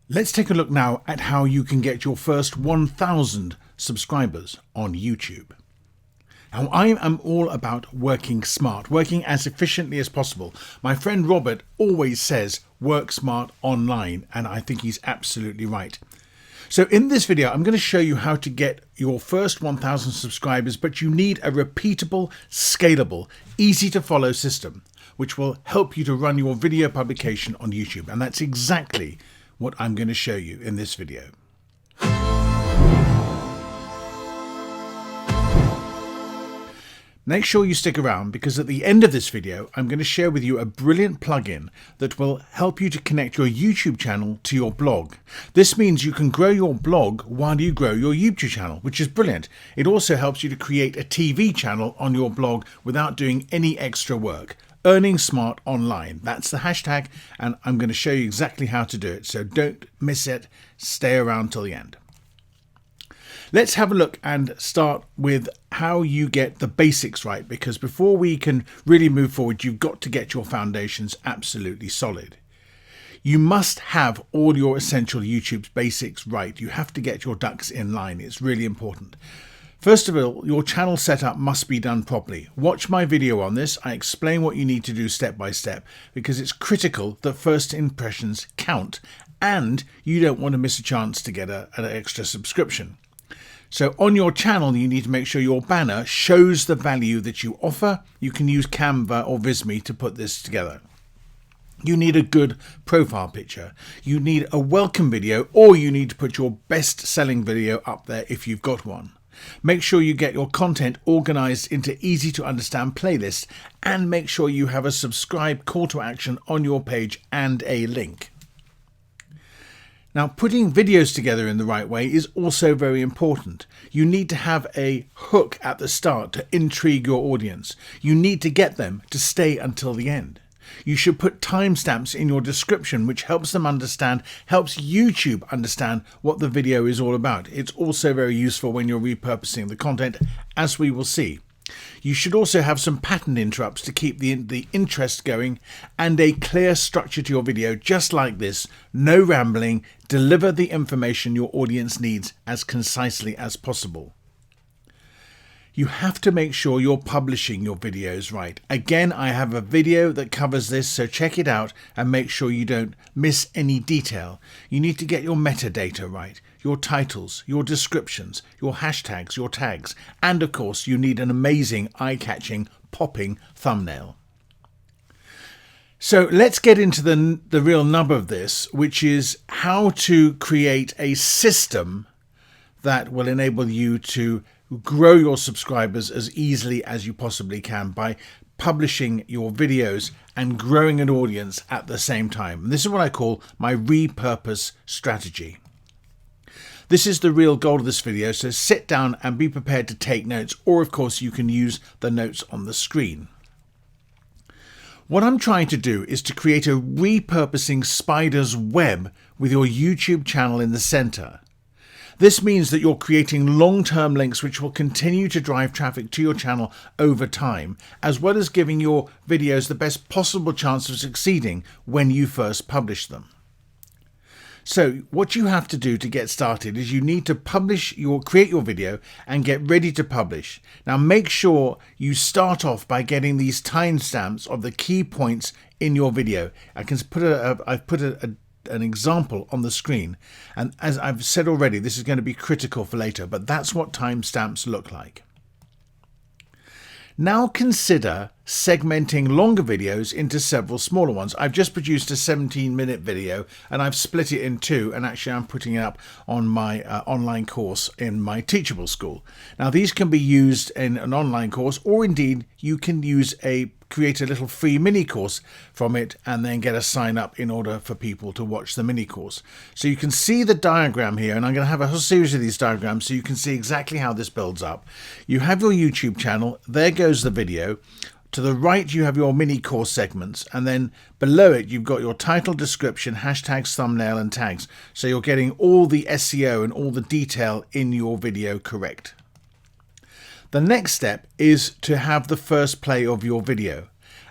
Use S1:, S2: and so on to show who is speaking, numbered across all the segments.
S1: Let's take a look now at how you can get your first 1,000 subscribers on YouTube. Now, I am all about working smart, working as efficiently as possible. My friend Robert always says, work smart online, and I think he's absolutely right. So in this video, I'm going to show you how to get your first 1,000 subscribers, but you need a repeatable, scalable, easy to follow system, which will help you to run your video publication on YouTube. And that's exactly what I'm going to show you in this video. Make sure you stick around, because at the end of this video, I'm going to share with you a brilliant plugin that will help you to connect your YouTube channel to your blog. This means you can grow your blog while you grow your YouTube channel, which is brilliant. It also helps you to create a TV channel on your blog without doing any extra work. Earning Smart Online. That's the hashtag, and I'm going to show you exactly how to do it. So don't miss it. Stay around till the end. Let's have a look and start with how you get the basics right, because before we can really move forward, you've got to get your foundations absolutely solid. You must have all your essential YouTube basics right. You have to get your ducks in line. It's really important. First of all, your channel setup must be done properly. Watch my video on this. I explain what you need to do step by step, because it's critical that first impressions count, and you don't want to miss a chance to get an extra subscription. So on your channel, you need to make sure your banner shows the value that you offer. You can use Canva or Visme to put this together. You need a good profile picture. You need a welcome video, or you need to put your best-selling video up there if you've got one. Make sure you get your content organized into easy to understand playlists, and make sure you have a subscribe call to action on your page and a link. Now, putting videos together in the right way is also very important. You need to have a hook at the start to intrigue your audience. You need to get them to stay until the end. You should put timestamps in your description, which helps YouTube understand what the video is all about. It's also very useful when you're repurposing the content, as we will see. You should also have some pattern interrupts to keep the interest going, and a clear structure to your video, just like this. No rambling. Deliver the information your audience needs as concisely as possible. You have to make sure you're publishing your videos right. Again, I have a video that covers this, so check it out and make sure you don't miss any detail. You need to get your metadata right, your titles, your descriptions, your hashtags, your tags, and of course you need an amazing, eye-catching, popping thumbnail. So let's get into the real nub of this, which is how to create a system that will enable you to grow your subscribers as easily as you possibly can by publishing your videos and growing an audience at the same time. And this is what I call my repurpose strategy. This is the real goal of this video, so sit down and be prepared to take notes, or of course you can use the notes on the screen. What I'm trying to do is to create a repurposing spider's web with your YouTube channel in the center. This means that you're creating long-term links which will continue to drive traffic to your channel over time, as well as giving your videos the best possible chance of succeeding when you first publish them. So what you have to do to get started is you need to create your video and get ready to publish. Now make sure you start off by getting these timestamps of the key points in your video. I've put an example on the screen, and as I've said already, this is going to be critical for later, but that's what timestamps look like. Now consider segmenting longer videos into several smaller ones. I've just produced a 17-minute video and I've split it in two, and actually I'm putting it up on my online course in my Teachable School. Now these can be used in an online course, or indeed you can create a little free mini course from it and then get a sign up in order for people to watch the mini course. So you can see the diagram here, and I'm going to have a whole series of these diagrams so you can see exactly how this builds up. You have your YouTube channel, there goes the video. To the right you have your mini course segments, and then below it you've got your title, description, hashtags, thumbnail and tags. So you're getting all the SEO and all the detail in your video correct. The next step is to have the first play of your video.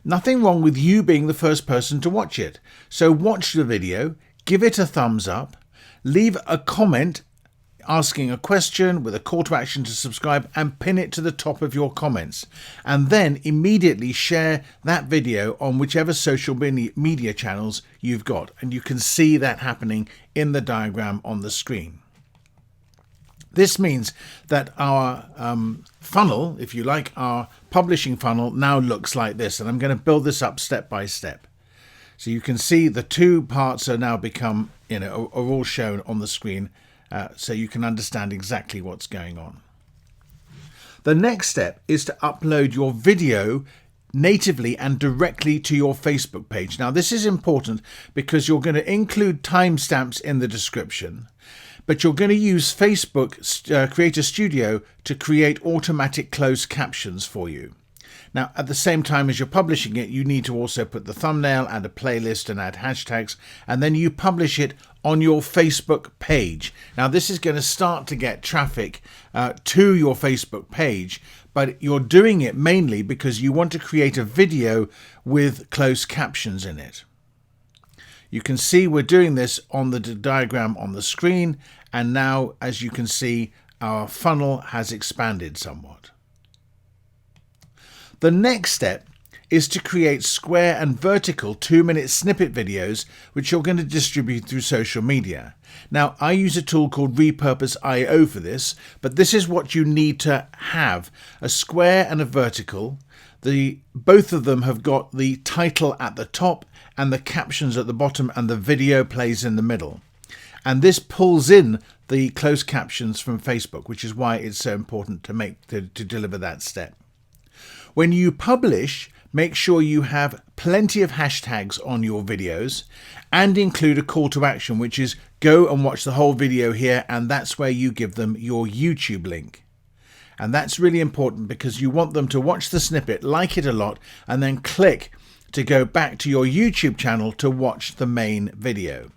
S1: Nothing wrong with you being the first person to watch it. So watch the video, give it a thumbs up, Leave a comment asking a question with a call to action to subscribe and pin it to the top of your comments, and then immediately share that video on whichever social media channels you've got, and you can see that happening in the diagram on the screen. This means that our funnel, if you like, our publishing funnel now looks like this, and I'm going to build this up step by step. So you can see the two parts are now become, are all shown on the screen, so you can understand exactly what's going on. The next step is to upload your video natively and directly to your Facebook page. Now this is important because you're going to include timestamps in the description, but you're going to use Facebook Creator Studio to create automatic closed captions for you. Now, at the same time as you're publishing it, you need to also put the thumbnail and a playlist and add hashtags, and then you publish it on your Facebook page. Now, this is going to start to get traffic to your Facebook page, but you're doing it mainly because you want to create a video with closed captions in it. You can see we're doing this on the diagram on the screen, and now, as you can see, our funnel has expanded somewhat. The next step is to create square and vertical 2-minute snippet videos, which you're going to distribute through social media. Now, I use a tool called Repurposing for this, but this is what you need to have: a square and a vertical. Both of them have got the title at the top and the captions at the bottom, and the video plays in the middle. And this pulls in the closed captions from Facebook, which is why it's so important to deliver that step. When you publish, make sure you have plenty of hashtags on your videos and include a call to action, which is go and watch the whole video here, and that's where you give them your YouTube link. And that's really important because you want them to watch the snippet, like it a lot, and then click to go back to your YouTube channel to watch the main video.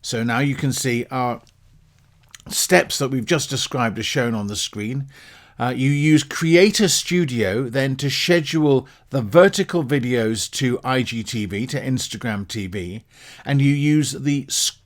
S1: So now you can see our steps that we've just described are shown on the screen. You use Creator Studio then to schedule the vertical videos to IGTV, to Instagram TV, and you use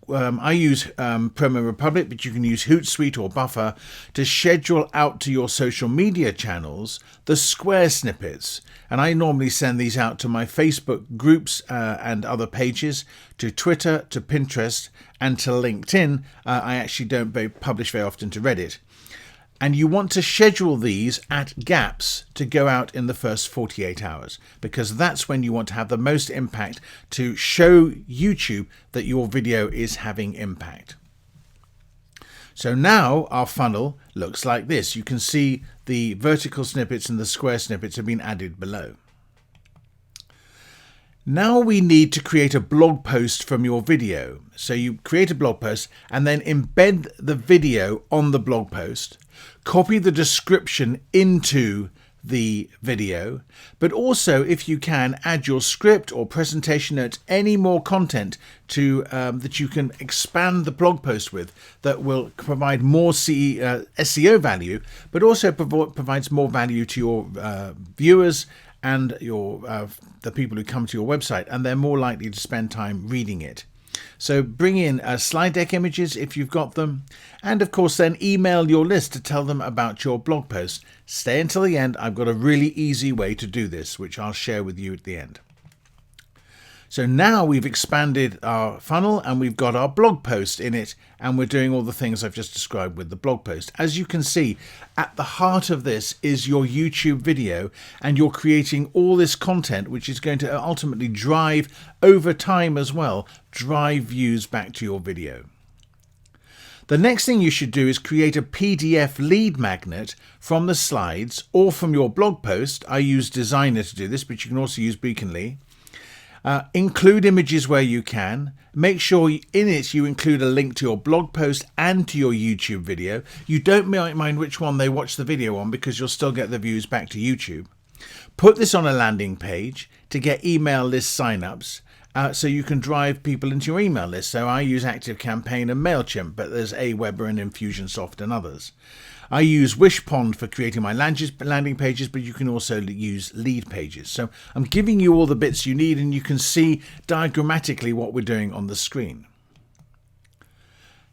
S1: I use Promo Republic, but you can use Hootsuite or Buffer to schedule out to your social media channels the square snippets. And I normally send these out to my Facebook groups and other pages, to Twitter, to Pinterest, and to LinkedIn. I actually don't publish very often to Reddit. And you want to schedule these at gaps to go out in the first 48 hours, because that's when you want to have the most impact to show YouTube that your video is having impact. So now our funnel looks like this. You can see the vertical snippets and the square snippets have been added below. Now we need to create a blog post from your video. So you create a blog post and then embed the video on the blog post, copy the description into the video, but also, if you can, add your script or presentation notes, any more content to that you can expand the blog post with, that will provide more SEO value, but also provides more value to your viewers and the people who come to your website, and they're more likely to spend time reading it. So bring in slide deck images if you've got them, and of course then email your list to tell them about your blog post. Stay until the end. I've got a really easy way to do this, which I'll share with you at the end. So now we've expanded our funnel and we've got our blog post in it, and we're doing all the things I've just described with the blog post. As you can see, at the heart of this is your YouTube video, and you're creating all this content which is going to ultimately drive, over time as well, drive views back to your video. The next thing you should do is create a PDF lead magnet from the slides or from your blog post. I use Designer to do this, but you can also use Beaconly. Include images where you can. Make sure in it you include a link to your blog post and to your YouTube video. You don't mind which one they watch the video on, because you'll still get the views back to YouTube. Put this on a landing page to get email list signups, so you can drive people into your email list. So I use ActiveCampaign and MailChimp, but there's Aweber and Infusionsoft and others. I use Wishpond for creating my landing pages, but you can also use lead pages. So I'm giving you all the bits you need, and you can see diagrammatically what we're doing on the screen.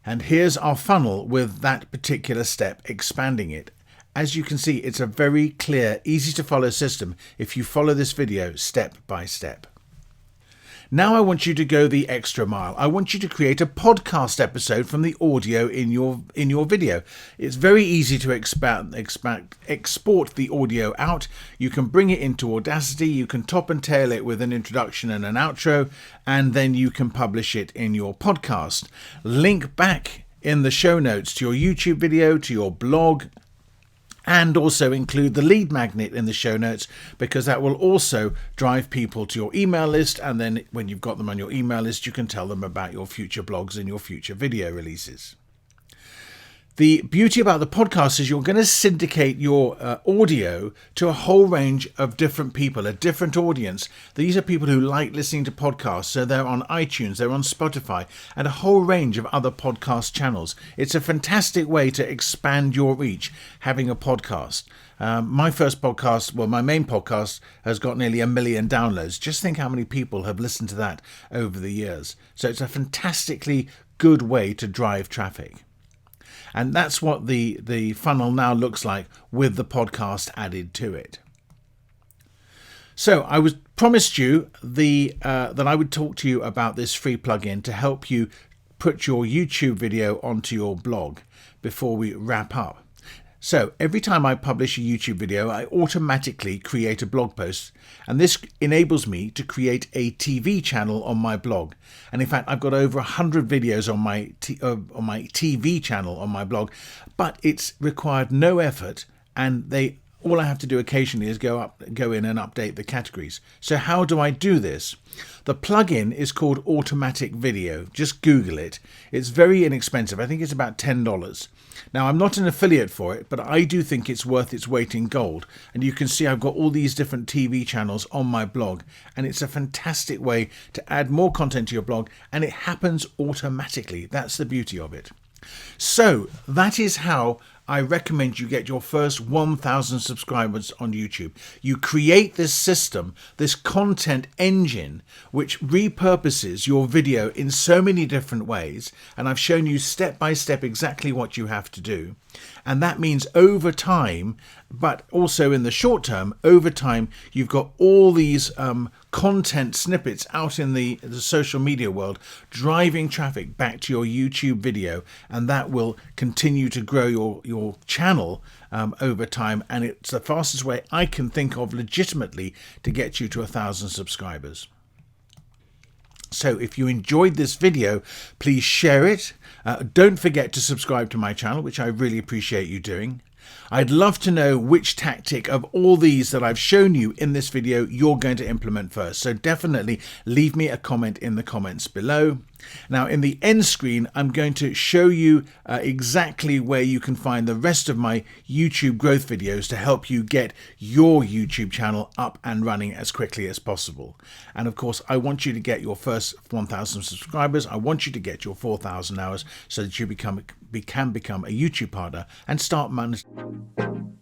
S1: And here's our funnel with that particular step, expanding it. As you can see, it's a very clear, easy to follow system if you follow this video step by step. Now I want you to go the extra mile. I want you to create a podcast episode from the audio in your video. It's very easy to export the audio out. You can bring it into Audacity, you can top and tail it with an introduction and an outro, and then you can publish it in your podcast. Link back in the show notes to your YouTube video, to your blog, and also include the lead magnet in the show notes, because that will also drive people to your email list. And then when you've got them on your email list, you can tell them about your future blogs and your future video releases. The beauty about the podcast is you're going to syndicate your audio to a whole range of different people, a different audience. These are people who like listening to podcasts, so they're on iTunes, they're on Spotify, and a whole range of other podcast channels. It's a fantastic way to expand your reach, having a podcast. My first podcast, well, my main podcast, has got nearly 1 million downloads. Just think how many people have listened to that over the years. So it's a fantastically good way to drive traffic. And that's what the funnel now looks like with the podcast added to it. So I promised you that I would talk to you about this free plugin to help you put your YouTube video onto your blog before we wrap up. So every time I publish a YouTube video, I automatically create a blog post, and this enables me to create a TV channel on my blog. And in fact, I've got over 100 videos on my TV channel on my blog, but it's required no effort, and all I have to do occasionally is go in and update the categories. So how do I do this? The plugin is called Automatic Video. Just Google it. It's very inexpensive. I think it's about $10. Now, I'm not an affiliate for it, but I do think it's worth its weight in gold. And you can see I've got all these different TV channels on my blog, and it's a fantastic way to add more content to your blog, and it happens automatically. That's the beauty of it. So that is how I recommend you get your first 1,000 subscribers on YouTube. You create this system, this content engine, which repurposes your video in so many different ways. And I've shown you step by step exactly what you have to do. And that means over time, but also in the short term, over time, you've got all these content snippets out in the social media world, driving traffic back to your YouTube video. And that will continue to grow your channel over time. And it's the fastest way I can think of legitimately to get you to 1,000 subscribers. So if you enjoyed this video, please share it. Don't forget to subscribe to my channel, which I really appreciate you doing. I'd love to know which tactic of all these that I've shown you in this video you're going to implement first. So definitely leave me a comment in the comments below. Now in the end screen, I'm going to show you exactly where you can find the rest of my YouTube growth videos to help you get your YouTube channel up and running as quickly as possible. And of course, I want you to get your first 1,000 subscribers. I want you to get your 4,000 hours so that you can become a YouTube partner and start monetizing.